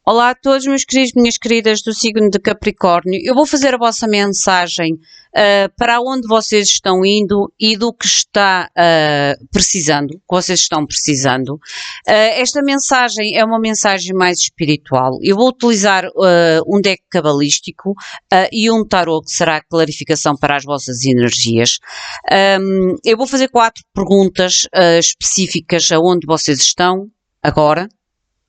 Olá a todos, meus queridos, minhas queridas do signo de Capricórnio. Eu vou fazer a vossa mensagem para onde vocês estão indo e do que está precisando, que vocês estão precisando. Esta mensagem é uma mensagem mais espiritual. Eu vou utilizar um deck cabalístico e um tarô que será a clarificação para as vossas energias. Eu vou fazer 4 perguntas específicas aonde vocês estão agora.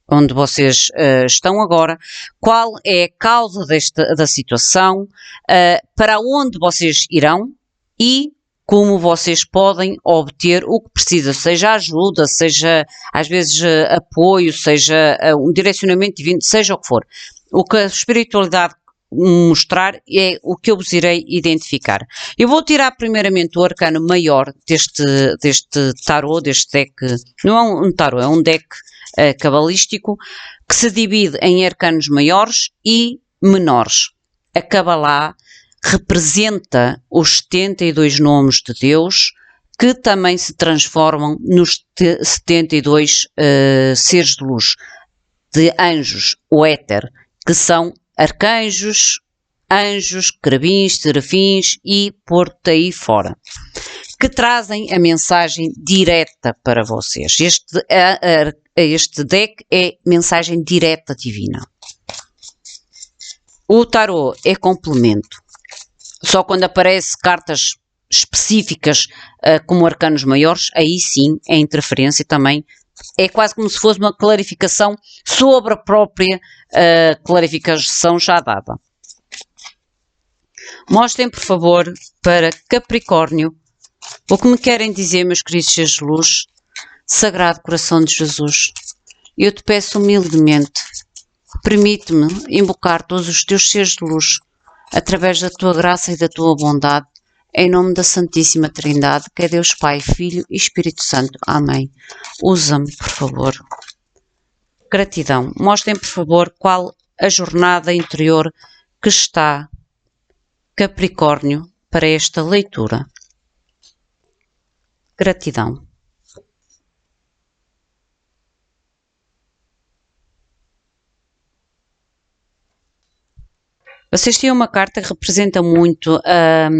Onde vocês estão agora, qual é a causa da situação, para onde vocês irão e como vocês podem obter o que precisa, seja ajuda, seja às vezes apoio, seja um direcionamento divino, seja o que for. O que a espiritualidade mostrar é o que eu vos irei identificar. Eu vou tirar primeiramente o arcano maior deste tarô, deste deck, não é um tarô, é um deck cabalístico, que se divide em arcanos maiores e menores. A Cabalá representa os 72 nomes de Deus, que também se transformam nos 72 seres de luz, de anjos, o éter, que são arcanjos, anjos, querubins, serafins e por aí fora, que trazem a mensagem direta para vocês. Este deck é mensagem direta divina. O tarô é complemento. Só quando aparece cartas específicas como arcanos maiores, aí sim é interferência também. É quase como se fosse uma clarificação sobre a própria clarificação já dada. Mostrem, por favor, para Capricórnio, o que me querem dizer, meus queridos seres de luz. Sagrado Coração de Jesus, eu te peço humildemente, permite-me invocar todos os teus seres de luz, através da tua graça e da tua bondade, em nome da Santíssima Trindade, que é Deus Pai, Filho e Espírito Santo. Amém. Usa-me, por favor. Gratidão. Mostrem, por favor, qual a jornada interior que está Capricórnio para esta leitura. Gratidão. Vocês têm uma carta que representa muito a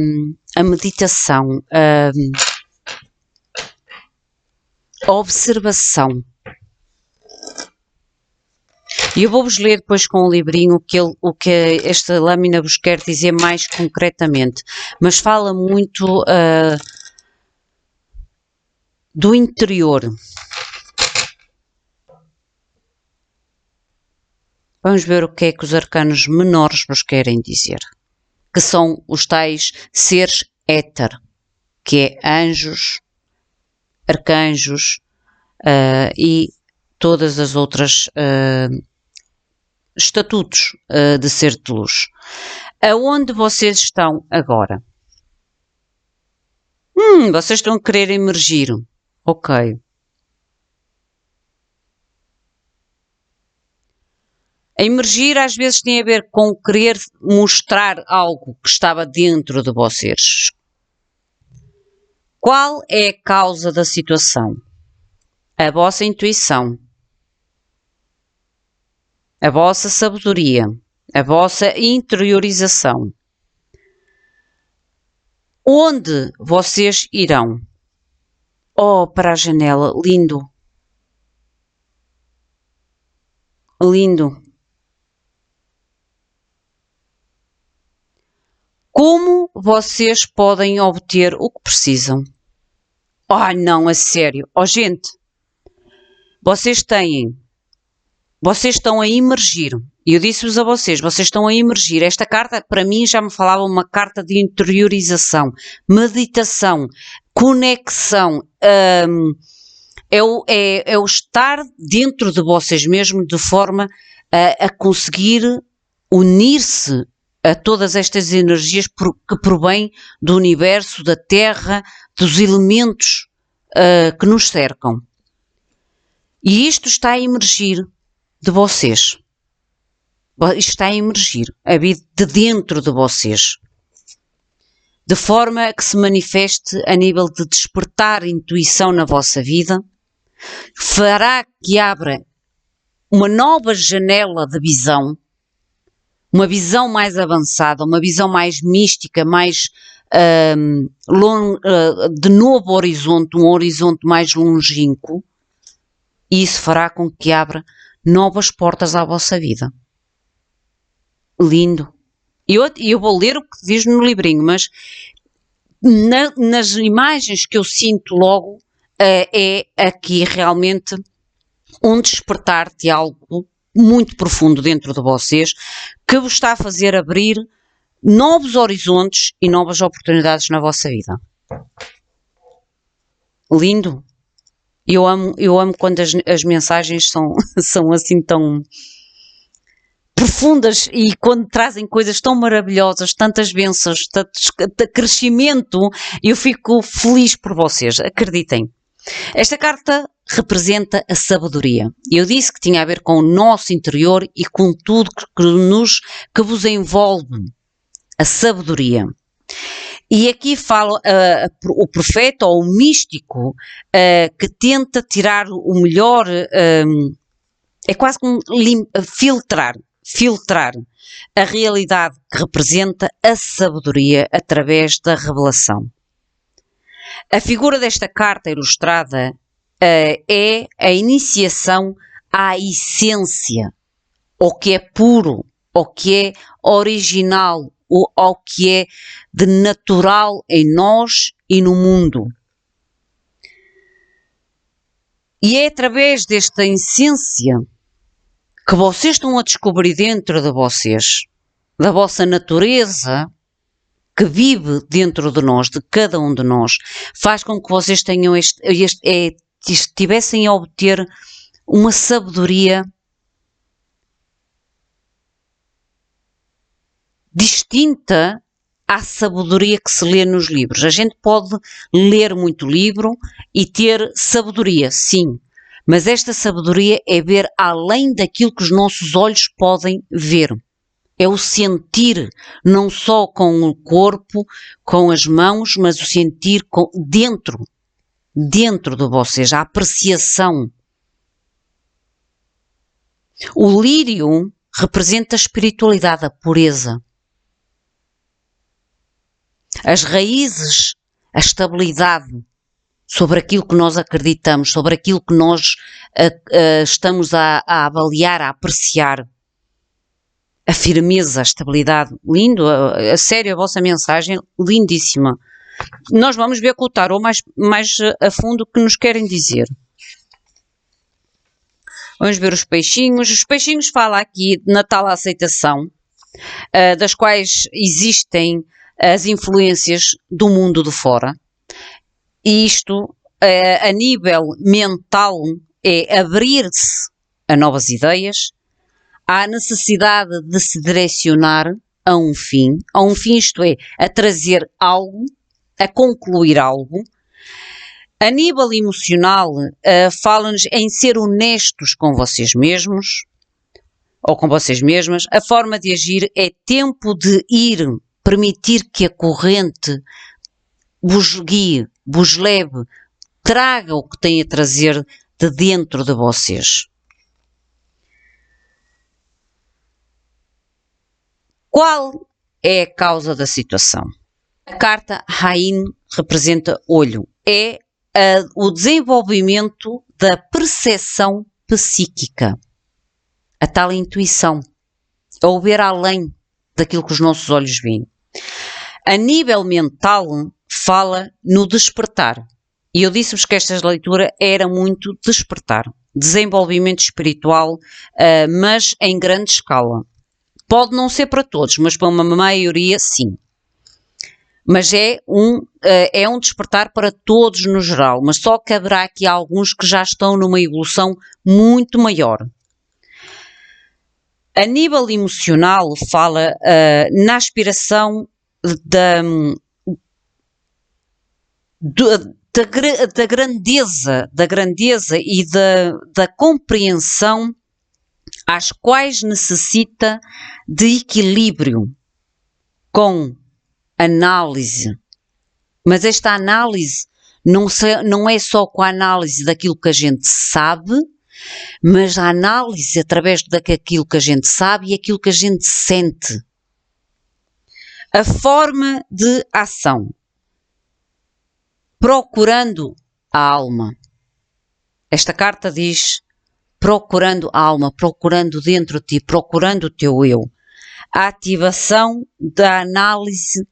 meditação, a observação. E eu vou-vos ler depois com o livrinho o que esta lâmina vos quer dizer mais concretamente. Mas fala muito do interior. Vamos ver o que é que os arcanos menores nos querem dizer. Que são os tais seres éter, que é anjos, arcanjos e todas as outras estatutos de ser de luz. Aonde vocês estão agora? Vocês estão a querer emergir. Ok. A emergir às vezes tem a ver com querer mostrar algo que estava dentro de vocês. Qual é a causa da situação? A vossa intuição, a vossa sabedoria, a vossa interiorização. Onde vocês irão? Oh, para a janela, lindo. Lindo. Como vocês podem obter o que precisam? Oh, não, a sério. Oh, gente, vocês estão a emergir. E eu disse-vos a vocês estão a emergir. Esta carta, para mim, já me falava uma carta de interiorização, meditação, conexão. É o estar dentro de vocês mesmos de forma a conseguir unir-se a todas estas energias que provêm do universo, da Terra, dos elementos que nos cercam. E isto está a emergir de vocês. Está a emergir, a vir de dentro de vocês. De forma que se manifeste a nível de despertar intuição na vossa vida, fará que abra uma nova janela de visão, uma visão mais avançada, uma visão mais mística, mais de novo horizonte, um horizonte mais longínquo, e isso fará com que abra novas portas à vossa vida. Lindo. Eu vou ler o que diz no livrinho, mas nas imagens que eu sinto logo, é aqui realmente um despertar de algo muito profundo dentro de vocês, que vos está a fazer abrir novos horizontes e novas oportunidades na vossa vida. Lindo. Eu amo quando as mensagens são assim tão profundas e quando trazem coisas tão maravilhosas, tantas bênçãos, tanto crescimento, eu fico feliz por vocês, acreditem. Esta carta representa a sabedoria. Eu disse que tinha a ver com o nosso interior e com tudo que vos envolve, a sabedoria. E aqui fala o profeta ou o místico que tenta tirar o melhor, é quase como filtrar a realidade que representa a sabedoria através da revelação. A figura desta carta ilustrada é a iniciação à essência, ao que é puro, ao que é original, ao que é de natural em nós e no mundo. E é através desta essência que vocês estão a descobrir dentro de vocês, da vossa natureza, que vive dentro de nós, de cada um de nós, faz com que vocês tenham estivessem a obter uma sabedoria distinta à sabedoria que se lê nos livros. A gente pode ler muito livro e ter sabedoria, sim, mas esta sabedoria é ver além daquilo que os nossos olhos podem ver. É o sentir, não só com o corpo, com as mãos, mas o sentir dentro de vocês, a apreciação. O lírio representa a espiritualidade, a pureza. As raízes, a estabilidade sobre aquilo que nós acreditamos, sobre aquilo que nós estamos a avaliar, a apreciar. A firmeza, a estabilidade. Lindo, a sério, a vossa mensagem, lindíssima. Nós vamos ver com o tarot mais a fundo o que nos querem dizer. Vamos ver os peixinhos. Os peixinhos falam aqui na tal aceitação, das quais existem as influências do mundo de fora. E isto, a nível mental, é abrir-se a novas ideias. Há necessidade de se direcionar a um fim, isto é, a trazer algo, a concluir algo. A nível emocional, fala-nos em ser honestos com vocês mesmos, ou com vocês mesmas. A forma de agir é tempo de ir, permitir que a corrente vos guie, vos leve, traga o que tem a trazer de dentro de vocês. Qual é a causa da situação? A carta Rain representa olho. É o desenvolvimento da percepção psíquica. A tal intuição. Ou ver além daquilo que os nossos olhos veem. A nível mental, fala no despertar. E eu disse-vos que esta leitura era muito despertar. Desenvolvimento espiritual, mas em grande escala. Pode não ser para todos, mas para uma maioria, sim. Mas é um despertar para todos no geral, mas só que haverá aqui alguns que já estão numa evolução muito maior. A nível emocional, fala na aspiração da grandeza e da compreensão às quais necessita de equilíbrio com análise. Mas esta análise não é só com a análise daquilo que a gente sabe, mas a análise através daquilo que a gente sabe e aquilo que a gente sente. A forma de ação. Procurando a alma. Esta carta diz procurando a alma, procurando dentro de ti, procurando o teu eu. A ativação da análise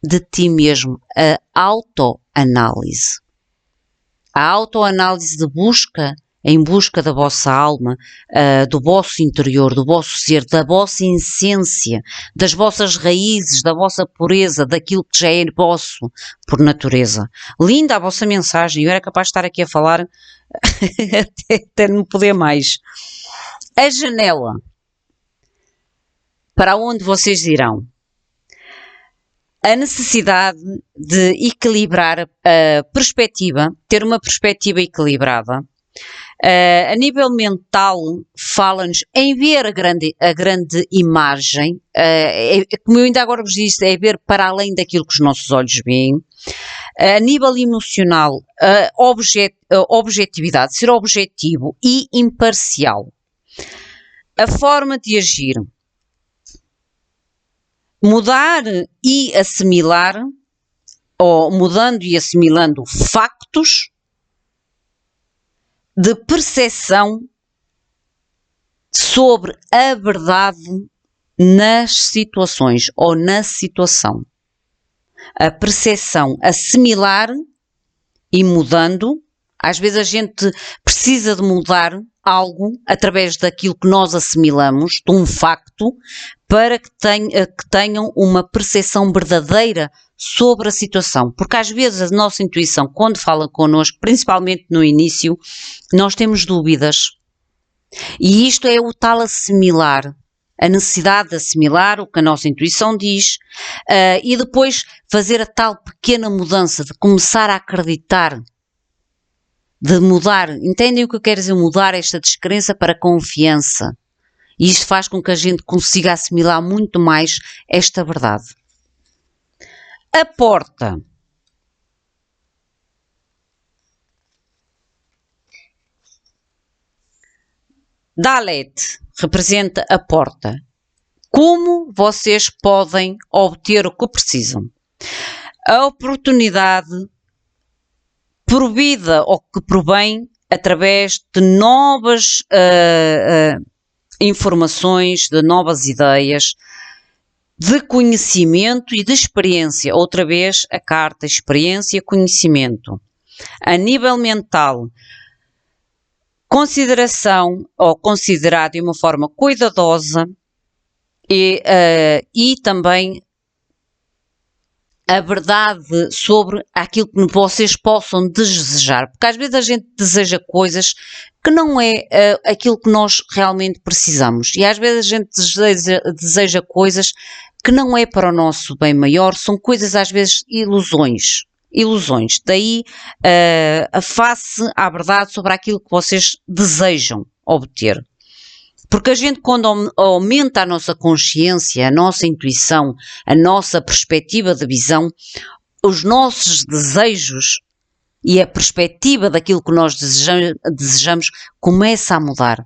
de ti mesmo, a autoanálise. A autoanálise de busca, em busca da vossa alma, do vosso interior, do vosso ser, da vossa essência, das vossas raízes, da vossa pureza, daquilo que já é vosso por natureza. Linda a vossa mensagem, eu era capaz de estar aqui a falar até não poder mais. A janela. Para onde vocês irão? A necessidade de equilibrar a perspectiva, ter uma perspectiva equilibrada. A nível mental, fala-nos em ver a grande imagem, como eu ainda agora vos disse, é ver para além daquilo que os nossos olhos veem. A nível emocional, objetividade, ser objetivo e imparcial. A forma de agir. Mudar e assimilar, ou mudando e assimilando factos de percepção sobre a verdade nas situações ou na situação. A percepção, assimilar e mudando. Às vezes a gente precisa de mudar algo através daquilo que nós assimilamos, de um facto, para que tenham uma percepção verdadeira sobre a situação. Porque às vezes a nossa intuição, quando fala connosco, principalmente no início, nós temos dúvidas. E isto é o tal assimilar, a necessidade de assimilar o que a nossa intuição diz e depois fazer a tal pequena mudança, de começar a acreditar, de mudar. Entendem o que eu quero dizer? Mudar esta descrença para confiança. E isto faz com que a gente consiga assimilar muito mais esta verdade. A porta. Dalet representa a porta. Como vocês podem obter o que precisam? A oportunidade provida ou que provém através de novas informações, de novas ideias, de conhecimento e de experiência. Outra vez a carta experiência e conhecimento. A nível mental, consideração ou considerar de uma forma cuidadosa e também a verdade sobre aquilo que vocês possam desejar. Porque às vezes a gente deseja coisas que não é aquilo que nós realmente precisamos. E às vezes a gente deseja coisas que não é para o nosso bem maior, são coisas às vezes ilusões. Daí a face à verdade sobre aquilo que vocês desejam obter. Porque a gente, quando aumenta a nossa consciência, a nossa intuição, a nossa perspectiva de visão, os nossos desejos e a perspectiva daquilo que nós desejamos começa a mudar.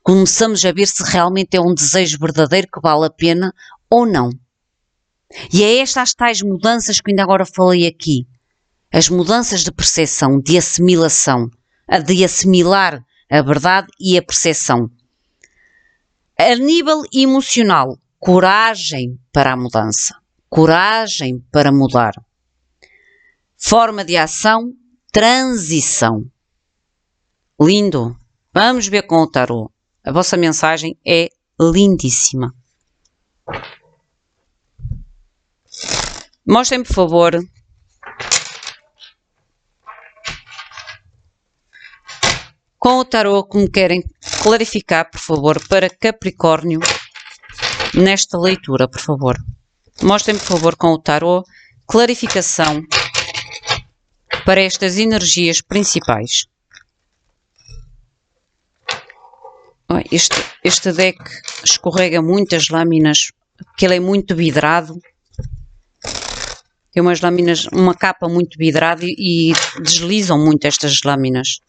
Começamos a ver se realmente é um desejo verdadeiro que vale a pena ou não. E é estas tais mudanças que ainda agora falei aqui. As mudanças de percepção, de assimilação, de assimilar a verdade e a percepção. A nível emocional, coragem para a mudança, coragem para mudar. Forma de ação, transição. Lindo. Vamos ver com o tarô. A vossa mensagem é lindíssima. Mostrem, por favor, com o tarô como querem clarificar, por favor, para Capricórnio nesta leitura, por favor. Mostrem, por favor, com o tarô clarificação para estas energias principais. Este deck escorrega muitas lâminas, porque ele é muito vidrado. Tem umas lâminas, uma capa muito vidrada e deslizam muito estas lâminas.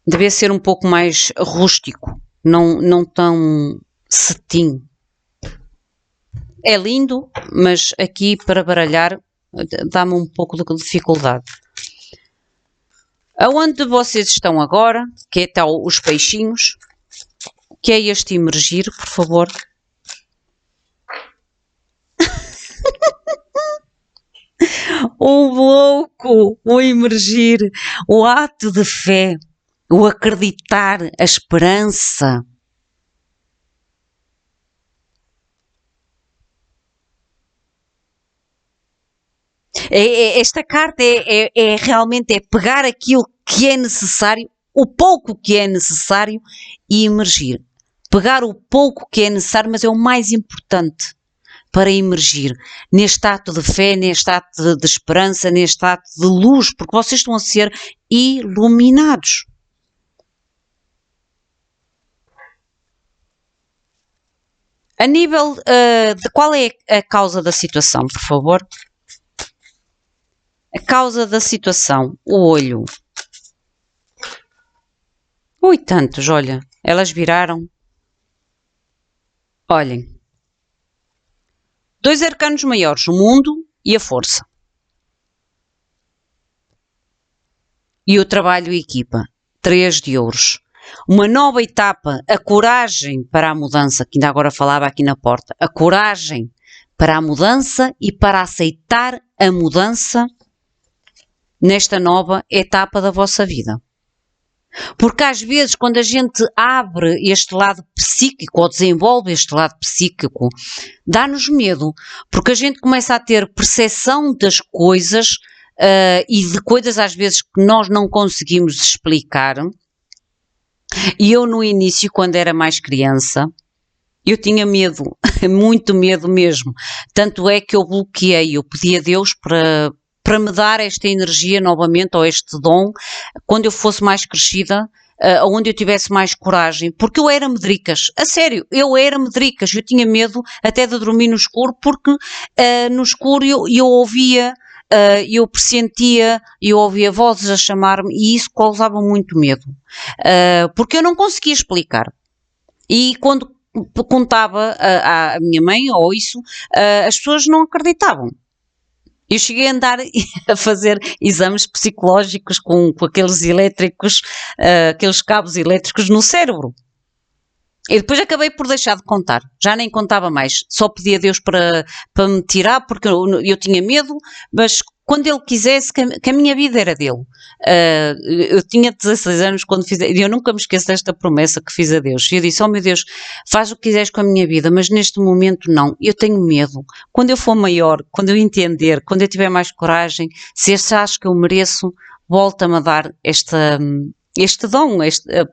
Devia ser um pouco mais rústico, não tão cetim. É lindo, mas aqui para baralhar dá-me um pouco de dificuldade. Aonde vocês estão agora, que é tal os peixinhos, que é este emergir, por favor. O louco, o emergir, o ato de fé, o acreditar, a esperança. Esta carta realmente pegar aquilo que é necessário, o pouco que é necessário e emergir. Pegar o pouco que é necessário, mas é o mais importante para emergir neste ato de fé, neste ato de esperança, neste ato de luz, porque vocês estão a ser iluminados. A nível de qual é a causa da situação, por favor? A causa da situação, o olho. Ui, tantos, olha, elas viraram. Olhem. 2 arcanos maiores, o mundo e a força. E o trabalho e equipa. 3 de ouros. Uma nova etapa, a coragem para a mudança, que ainda agora falava aqui na porta. A coragem para a mudança e para aceitar a mudança nesta nova etapa da vossa vida. Porque às vezes quando a gente abre este lado psíquico ou desenvolve este lado psíquico, dá-nos medo, porque a gente começa a ter percepção das coisas e de coisas às vezes que nós não conseguimos explicar. E eu no início, quando era mais criança, eu tinha medo, muito medo mesmo. Tanto é que eu bloqueei, eu pedi a Deus para me dar esta energia novamente, ou este dom, quando eu fosse mais crescida, onde eu tivesse mais coragem, porque eu era medricas, a sério, eu era medricas, eu tinha medo até de dormir no escuro, porque no escuro eu ouvia, eu pressentia, eu ouvia vozes a chamar-me e isso causava muito medo, porque eu não conseguia explicar. E quando contava à minha mãe ou isso, as pessoas não acreditavam. Eu cheguei a andar a fazer exames psicológicos com aqueles elétricos, aqueles cabos elétricos no cérebro. E depois acabei por deixar de contar. Já nem contava mais. Só pedi a Deus para me tirar, porque eu tinha medo, mas quando Ele quisesse, que a minha vida era dele. Eu tinha 16 anos quando fiz, e eu nunca me esqueço desta promessa que fiz a Deus. E eu disse, oh meu Deus, faz o que quiseres com a minha vida, mas neste momento não. Eu tenho medo. Quando eu for maior, quando eu entender, quando eu tiver mais coragem, se achas que eu mereço, volta-me a dar este dom,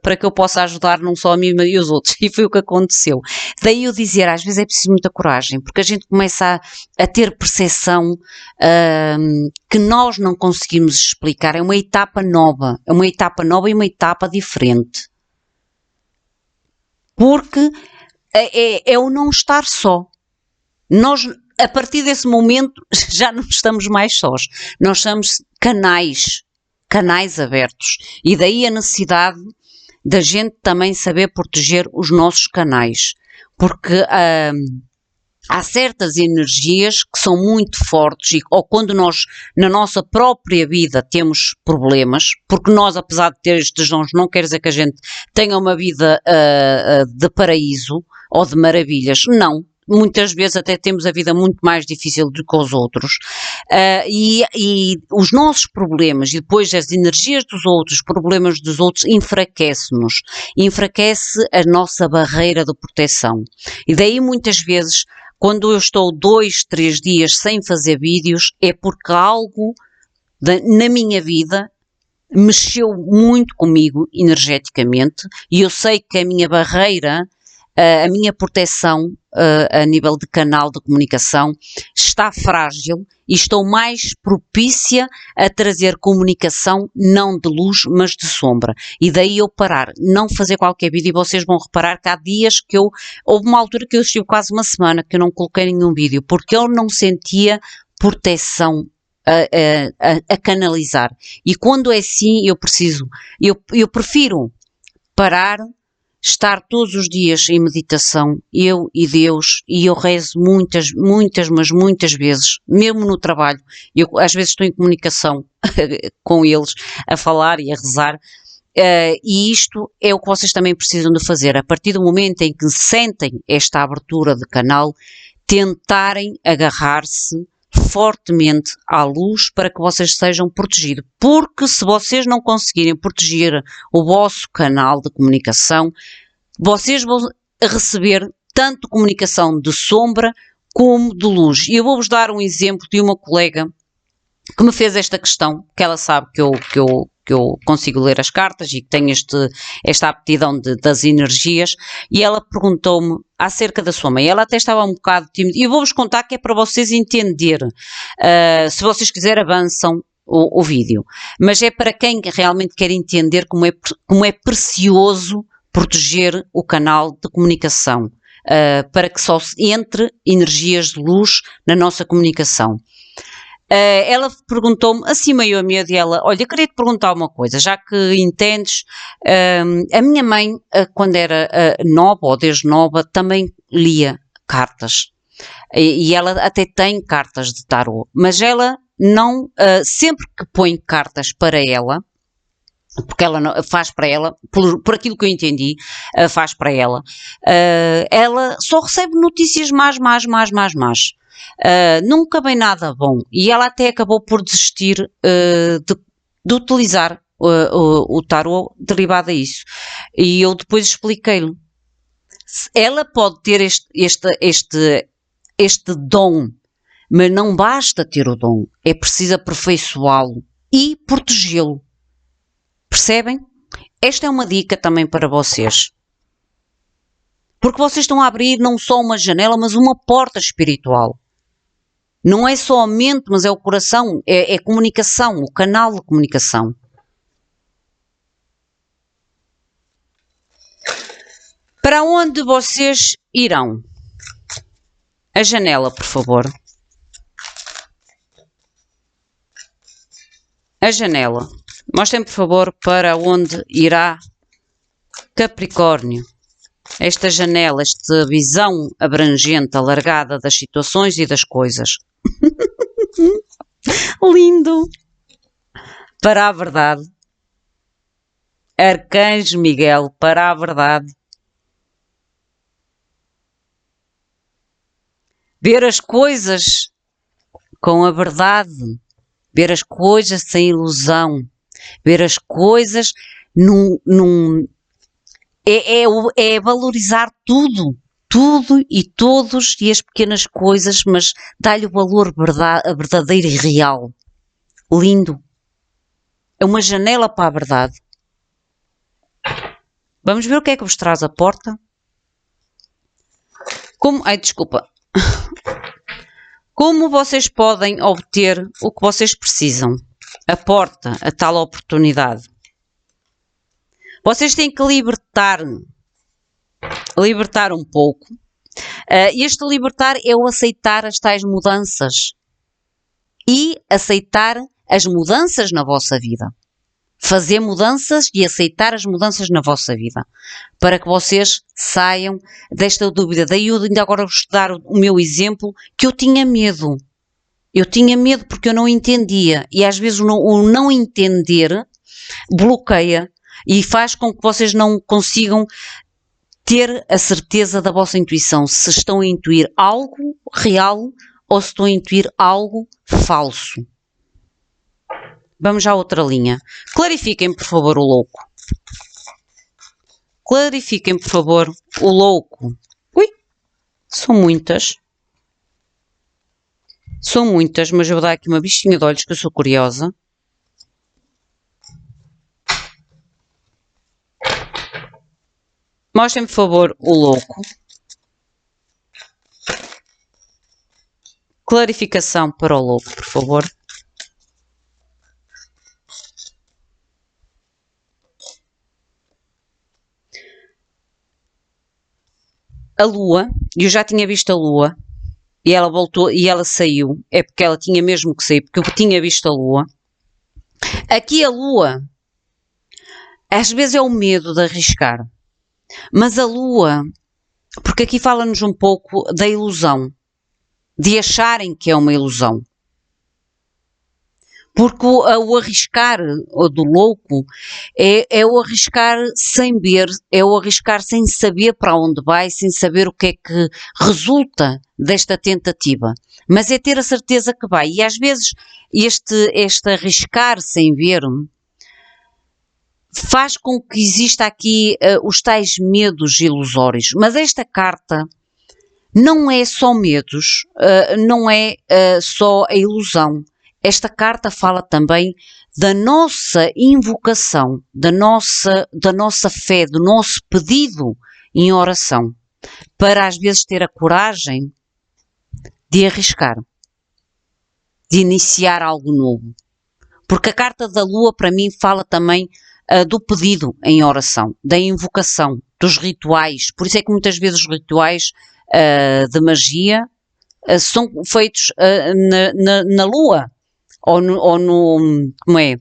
para que eu possa ajudar não só a mim, mas e os outros. E foi o que aconteceu. Daí eu dizer, às vezes é preciso muita coragem, porque a gente começa a ter percepção que nós não conseguimos explicar. É uma etapa nova e uma etapa diferente. Porque é o não estar só. Nós, a partir desse momento, já não estamos mais sós. Nós somos canais abertos. E daí a necessidade da gente também saber proteger os nossos canais. Porque há certas energias que são muito fortes ou quando nós, na nossa própria vida, temos problemas, porque nós, apesar de ter estes dons, não quer dizer que a gente tenha uma vida de paraíso ou de maravilhas. Não. Muitas vezes até temos a vida muito mais difícil do que os outros e os nossos problemas e depois as energias dos outros, os problemas dos outros enfraquece-nos, enfraquece a nossa barreira de proteção e daí muitas vezes quando eu estou 2, 3 dias sem fazer vídeos é porque algo na minha vida mexeu muito comigo energeticamente e eu sei que a minha barreira, a minha proteção a nível de canal de comunicação está frágil e estou mais propícia a trazer comunicação não de luz, mas de sombra. E daí eu parar, não fazer qualquer vídeo e vocês vão reparar que há dias que houve uma altura que eu estive quase uma semana que eu não coloquei nenhum vídeo, porque eu não sentia proteção a canalizar. E quando é assim, eu prefiro parar, estar todos os dias em meditação, eu e Deus, e eu rezo mas muitas vezes, mesmo no trabalho, eu às vezes estou em comunicação com eles, a falar e a rezar, e isto é o que vocês também precisam de fazer, a partir do momento em que sentem esta abertura de canal, tentarem agarrar-se fortemente à luz para que vocês sejam protegidos, porque se vocês não conseguirem proteger o vosso canal de comunicação, vocês vão receber tanto comunicação de sombra como de luz. E eu vou-vos dar um exemplo de uma colega que me fez esta questão, que ela sabe que eu consigo ler as cartas e que tenho esta aptidão das energias, e ela perguntou-me acerca da sua mãe. Ela até estava um bocado tímida, e eu vou-vos contar que é para vocês entenderem. Se vocês quiserem, avançam o vídeo. Mas é para quem realmente quer entender como é precioso proteger o canal de comunicação, para que só entre energias de luz na nossa comunicação. Ela perguntou-me, assim meio a medo, e ela, olha, eu queria te perguntar uma coisa, já que entendes, a minha mãe, quando era nova, ou desde nova, também lia cartas, e ela até tem cartas de tarô, mas ela não, sempre que põe cartas para ela, porque ela não, faz para ela, por aquilo que eu entendi, faz para ela, ela só recebe notícias más. Nunca vem nada bom, e ela até acabou por desistir de utilizar o tarô derivado a isso, e eu depois expliquei-lhe, ela pode ter este dom, mas não basta ter o dom, é preciso aperfeiçoá-lo e protegê-lo. Percebem? Esta é uma dica também para vocês. Porque vocês estão a abrir não só uma janela, mas uma porta espiritual. Não é só a mente, mas é o coração, é a comunicação, o canal de comunicação. Para onde vocês irão? A janela, por favor. A janela. Mostrem, por favor, para onde irá Capricórnio. Esta janela, esta visão abrangente, alargada das situações e das coisas. Lindo! Para a verdade. Arcanjo Miguel, para a verdade. Ver as coisas com a verdade. Ver as coisas sem ilusão. Ver as coisas é valorizar tudo e todos e as pequenas coisas, mas dá-lhe o valor verdadeiro e real. Lindo. É uma janela para a verdade. Vamos ver o que é que vos traz a porta. Desculpa. Como vocês podem obter o que vocês precisam? A porta, a tal oportunidade. Vocês têm que libertar um pouco. Este libertar é o aceitar as tais mudanças e aceitar as mudanças na vossa vida. Fazer mudanças e aceitar as mudanças na vossa vida, para que vocês saiam desta dúvida. Daí eu ainda agora vou dar o meu exemplo, que eu tinha medo. Eu tinha medo porque eu não entendia, e às vezes o não entender bloqueia e faz com que vocês não consigam ter a certeza da vossa intuição, se estão a intuir algo real ou se estão a intuir algo falso. Vamos à outra linha. Clarifiquem, por favor, o louco. Clarifiquem, por favor, o louco. Ui, são muitas. São muitas, mas eu vou dar aqui uma bichinha de olhos que eu sou curiosa. Mostrem, por favor, o louco. Clarificação para o louco, por favor. A lua, eu já tinha visto a lua, e ela voltou e ela saiu, é porque ela tinha mesmo que sair, porque eu tinha visto a lua. Aqui a lua, às vezes é o medo de arriscar, mas a lua, porque aqui fala-nos um pouco da ilusão, de acharem que é uma ilusão. Porque o arriscar do louco é o arriscar sem ver, é o arriscar sem saber para onde vai, sem saber o que é que resulta desta tentativa. Mas é ter a certeza que vai. E às vezes este arriscar sem ver faz com que exista aqui os tais medos ilusórios. Mas esta carta não é só medos, não é só a ilusão. Esta carta fala também da nossa invocação, da nossa fé, do nosso pedido em oração, para às vezes ter a coragem de arriscar, de iniciar algo novo. Porque a carta da lua para mim fala também do pedido em oração, da invocação, dos rituais. Por isso é que muitas vezes os rituais de magia são feitos na lua, ou como é,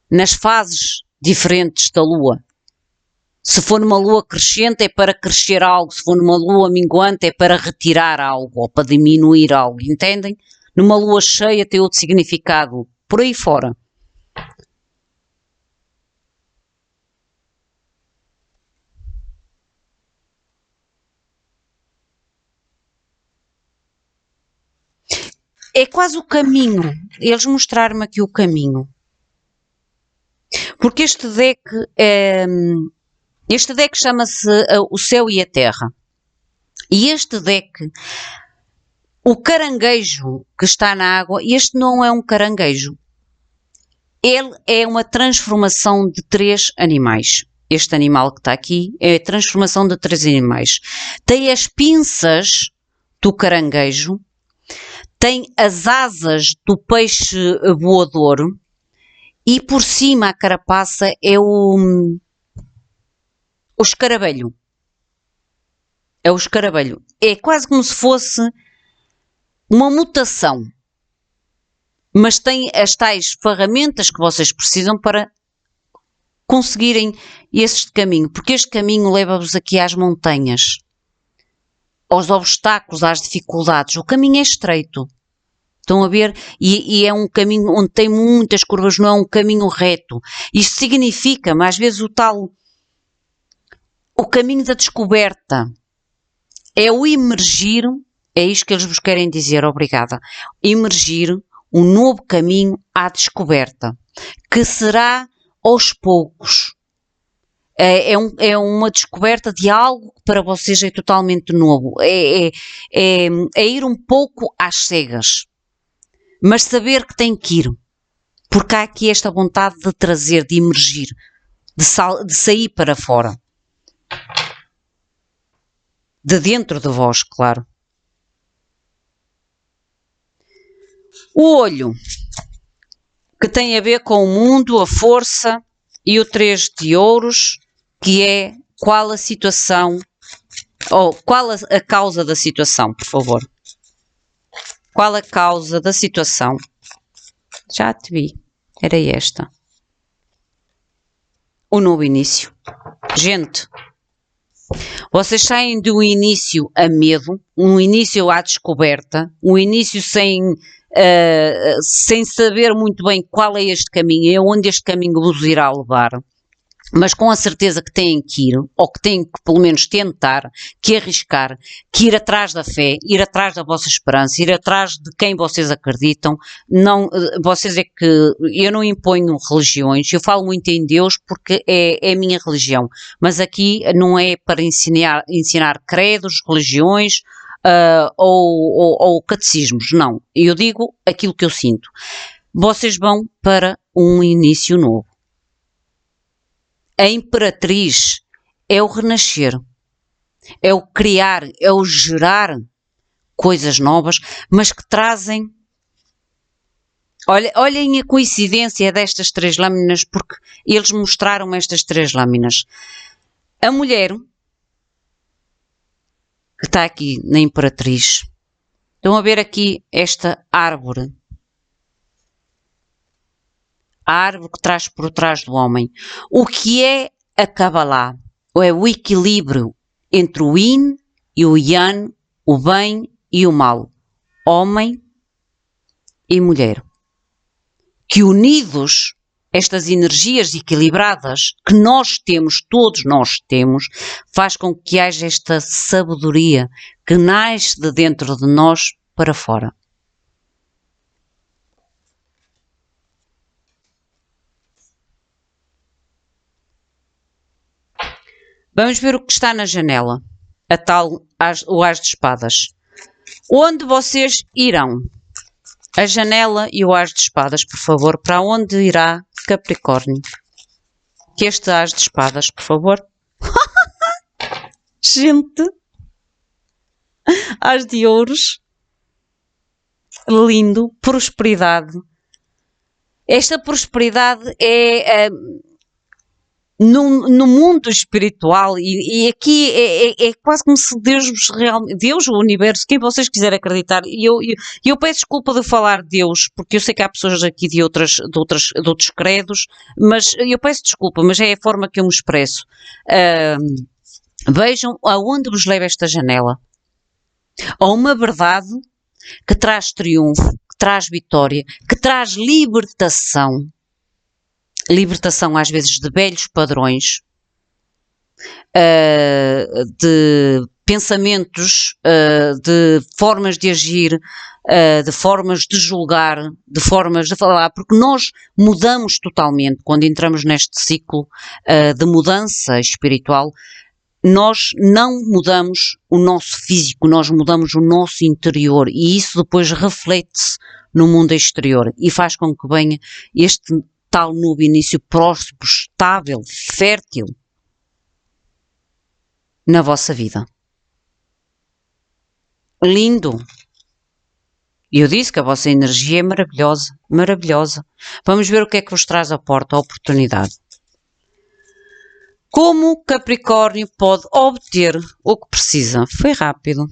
nas fases diferentes da lua. Se for numa lua crescente é para crescer algo, se for numa lua minguante é para retirar algo, ou para diminuir algo, entendem? Numa lua cheia tem outro significado, por aí fora. É quase o caminho, eles mostraram-me aqui o caminho. Porque este deck chama-se O Céu e a Terra. E este deck, o caranguejo que está na água, este não é um caranguejo. Ele é uma transformação de 3 animais. Este animal que está aqui é a transformação de 3 animais. Tem as pinças do caranguejo, tem as asas do peixe voador e por cima a carapaça é o escaravelho. É o escaravelho. É quase como se fosse uma mutação. Mas tem as tais ferramentas que vocês precisam para conseguirem este caminho. Porque este caminho leva-vos aqui às montanhas, aos obstáculos, às dificuldades. O caminho é estreito. Estão a ver? E é um caminho onde tem muitas curvas, não é um caminho reto. Isto significa, mas às vezes o caminho da descoberta é o emergir, é isto que eles vos querem dizer, obrigada. Emergir um novo caminho à descoberta, que será aos poucos. É uma descoberta de algo que para vocês é totalmente novo. É ir um pouco às cegas. Mas saber que tem que ir. Porque há aqui esta vontade de trazer, de emergir, de sair para fora. De dentro de vós, claro. O olho, que tem a ver com o mundo, a força e o 3 de ouros, que é qual a situação, ou qual a causa da situação, por favor. Qual a causa da situação? Já te vi. Era esta. O novo início. Gente, vocês saem de um início a medo, um início à descoberta, um início sem saber muito bem qual é este caminho e aonde este caminho vos irá levar. Mas com a certeza que têm que ir, ou que têm que pelo menos tentar, que arriscar, que ir atrás da fé, ir atrás da vossa esperança, ir atrás de quem vocês acreditam. Não, vocês é que, eu não imponho religiões, eu falo muito em Deus porque é a minha religião, mas aqui não é para ensinar credos, religiões, ou catecismos, não. Eu digo aquilo que eu sinto. Vocês vão para um início novo. A imperatriz é o renascer, é o criar, é o gerar coisas novas, mas que trazem... Olhem a coincidência destas 3 lâminas, porque eles mostraram estas 3 lâminas. A mulher, que está aqui na imperatriz, Estão a ver aqui esta árvore. A árvore que traz por trás do homem. O que é a Kabbalah? É o equilíbrio entre o yin e o yang, o bem e o mal. Homem e mulher. Que unidos, estas energias equilibradas que nós temos, todos nós temos, faz com que haja esta sabedoria que nasce de dentro de nós para fora. Vamos ver o que está na janela, o As de Espadas. Onde vocês irão? A janela e o As de Espadas, por favor. Para onde irá Capricórnio? Que este As de Espadas, por favor. Gente! As de Ouros. Lindo. Prosperidade. Esta prosperidade é... No mundo espiritual, e aqui é quase como se Deus, o universo, quem vocês quiserem acreditar, e eu peço desculpa de falar Deus, porque eu sei que há pessoas aqui de outros credos, mas eu peço desculpa, mas é a forma que eu me expresso. Vejam aonde vos leva esta janela. A uma verdade que traz triunfo, que traz vitória, que traz libertação. Libertação às vezes de velhos padrões, de pensamentos, de formas de agir, de formas de julgar, de formas de falar, porque nós mudamos totalmente quando entramos neste ciclo de mudança espiritual. Nós não mudamos o nosso físico, nós mudamos o nosso interior e isso depois reflete-se no mundo exterior e faz com que venha este tal novo início próspero, estável, fértil na vossa vida. Lindo! Eu disse que a vossa energia é maravilhosa, maravilhosa. Vamos ver o que é que vos traz à porta, a oportunidade. Como Capricórnio pode obter o que precisa? Foi rápido.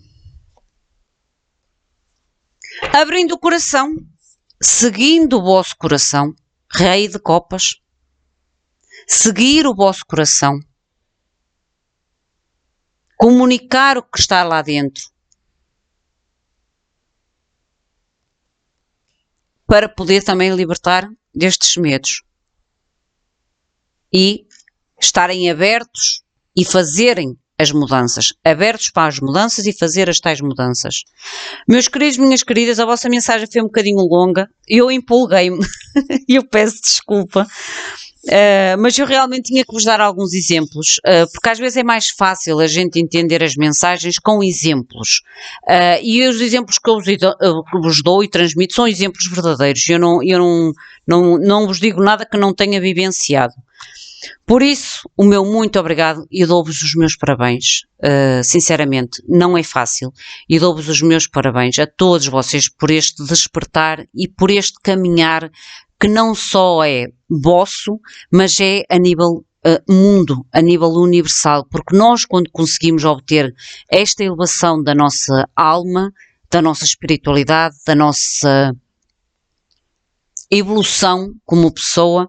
Abrindo o coração, seguindo o vosso coração, Rei de Copas, seguir o vosso coração, comunicar o que está lá dentro, para poder também libertar destes medos e estarem abertos e fazerem as mudanças, abertos para as mudanças e fazer as tais mudanças. Meus queridos, minhas queridas, a vossa mensagem foi um bocadinho longa, eu empolguei-me e eu peço desculpa, mas eu realmente tinha que vos dar alguns exemplos, porque às vezes é mais fácil a gente entender as mensagens com exemplos, e os exemplos que eu vos dou e transmito são exemplos verdadeiros, eu não vos digo nada que não tenha vivenciado. Por isso, o meu muito obrigado e dou-vos os meus parabéns, sinceramente, não é fácil, e dou-vos os meus parabéns a todos vocês por este despertar e por este caminhar que não só é vosso, mas é a nível mundo, a nível universal, porque nós quando conseguimos obter esta elevação da nossa alma, da nossa espiritualidade, da nossa evolução como pessoa,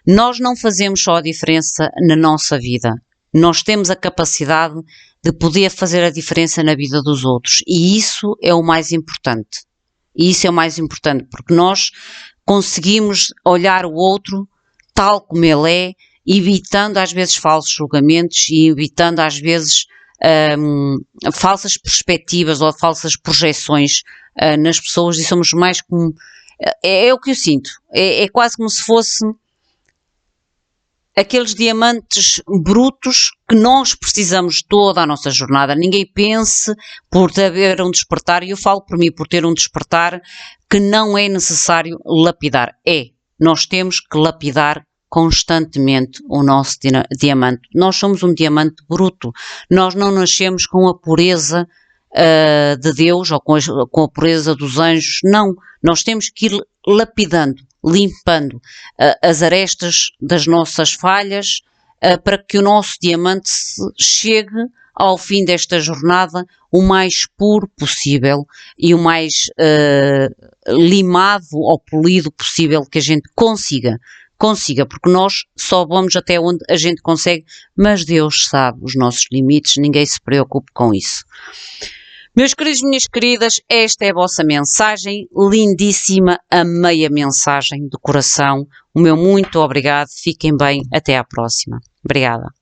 nós não fazemos só a diferença na nossa vida, nós temos a capacidade de poder fazer a diferença na vida dos outros e isso é o mais importante. E isso é o mais importante porque nós conseguimos olhar o outro tal como ele é, evitando às vezes falsos julgamentos e evitando às vezes falsas perspectivas ou falsas projeções nas pessoas e somos mais como... É o que eu sinto, é quase como se fosse... aqueles diamantes brutos que nós precisamos toda a nossa jornada. Ninguém pense por haver um despertar, e eu falo por mim, por ter um despertar, que não é necessário lapidar. Nós temos que lapidar constantemente o nosso diamante. Nós somos um diamante bruto. Nós não nascemos com a pureza de Deus ou com a pureza dos anjos. Não. Nós temos que ir lapidando, limpando as arestas das nossas falhas, para que o nosso diamante chegue ao fim desta jornada o mais puro possível e o mais limado ou polido possível que a gente consiga, porque nós só vamos até onde a gente consegue, mas Deus sabe os nossos limites, ninguém se preocupe com isso. Meus queridos, minhas queridas, esta é a vossa mensagem, lindíssima, amei a mensagem do coração, o meu muito obrigado, fiquem bem, até à próxima. Obrigada.